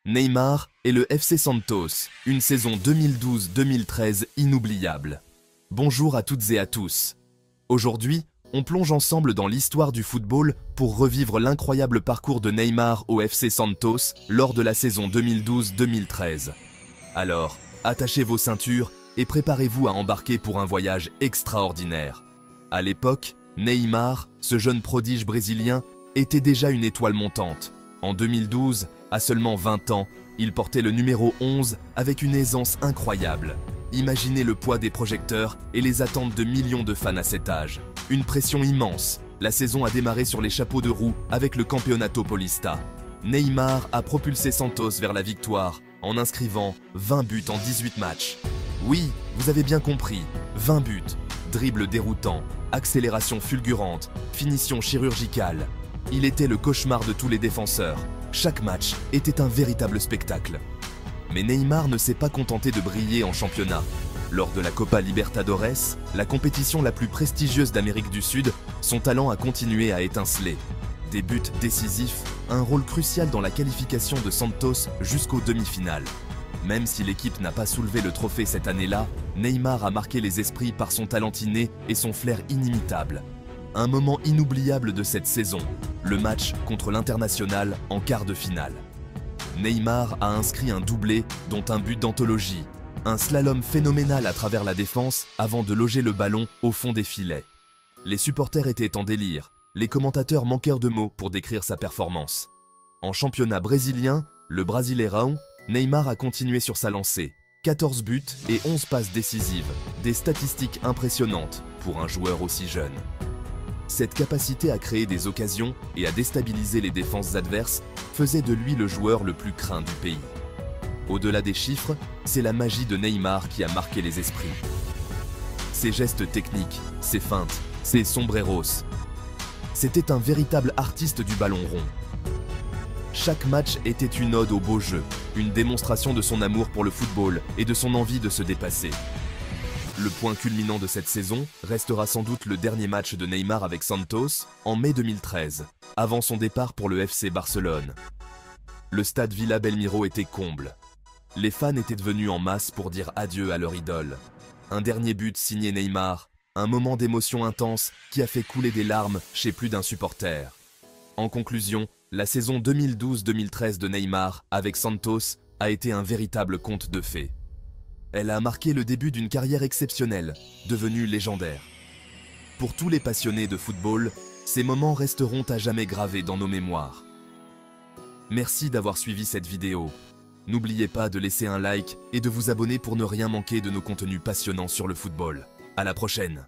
Neymar et le FC Santos, une saison 2012-2013 inoubliable. Bonjour à toutes et à tous. Aujourd'hui, on plonge ensemble dans l'histoire du football pour revivre l'incroyable parcours de Neymar au FC Santos lors de la saison 2012-2013. Alors, attachez vos ceintures et préparez-vous à embarquer pour un voyage extraordinaire. À l'époque, Neymar, ce jeune prodige brésilien, était déjà une étoile montante. En 2012, à seulement 20 ans, il portait le numéro 11 avec une aisance incroyable. Imaginez le poids des projecteurs et les attentes de millions de fans à cet âge. Une pression immense. La saison a démarré sur les chapeaux de roue avec le Campeonato Paulista. Neymar a propulsé Santos vers la victoire en inscrivant 20 buts en 18 matchs. Oui, vous avez bien compris, 20 buts. Dribble déroutant, accélération fulgurante, finition chirurgicale. Il était le cauchemar de tous les défenseurs. Chaque match était un véritable spectacle. Mais Neymar ne s'est pas contenté de briller en championnat. Lors de la Copa Libertadores, la compétition la plus prestigieuse d'Amérique du Sud, son talent a continué à étinceler. Des buts décisifs, un rôle crucial dans la qualification de Santos jusqu'aux demi-finales. Même si l'équipe n'a pas soulevé le trophée cette année-là, Neymar a marqué les esprits par son talent inné et son flair inimitable. Un moment inoubliable de cette saison, le match contre l'International en quart de finale. Neymar a inscrit un doublé, dont un but d'anthologie, un slalom phénoménal à travers la défense avant de loger le ballon au fond des filets. Les supporters étaient en délire, les commentateurs manquèrent de mots pour décrire sa performance. En championnat brésilien, le Brasileirão, Neymar a continué sur sa lancée. 14 buts et 11 passes décisives, des statistiques impressionnantes pour un joueur aussi jeune. Cette capacité à créer des occasions et à déstabiliser les défenses adverses faisait de lui le joueur le plus craint du pays. Au-delà des chiffres, c'est la magie de Neymar qui a marqué les esprits. Ses gestes techniques, ses feintes, ses sombreros. C'était un véritable artiste du ballon rond. Chaque match était une ode au beau jeu, une démonstration de son amour pour le football et de son envie de se dépasser. Le point culminant de cette saison restera sans doute le dernier match de Neymar avec Santos en mai 2013, avant son départ pour le FC Barcelone. Le stade Villa Belmiro était comble. Les fans étaient devenus en masse pour dire adieu à leur idole. Un dernier but signé Neymar, un moment d'émotion intense qui a fait couler des larmes chez plus d'un supporter. En conclusion, la saison 2012-2013 de Neymar avec Santos a été un véritable conte de fées. Elle a marqué le début d'une carrière exceptionnelle, devenue légendaire. Pour tous les passionnés de football, ces moments resteront à jamais gravés dans nos mémoires. Merci d'avoir suivi cette vidéo. N'oubliez pas de laisser un like et de vous abonner pour ne rien manquer de nos contenus passionnants sur le football. À la prochaine!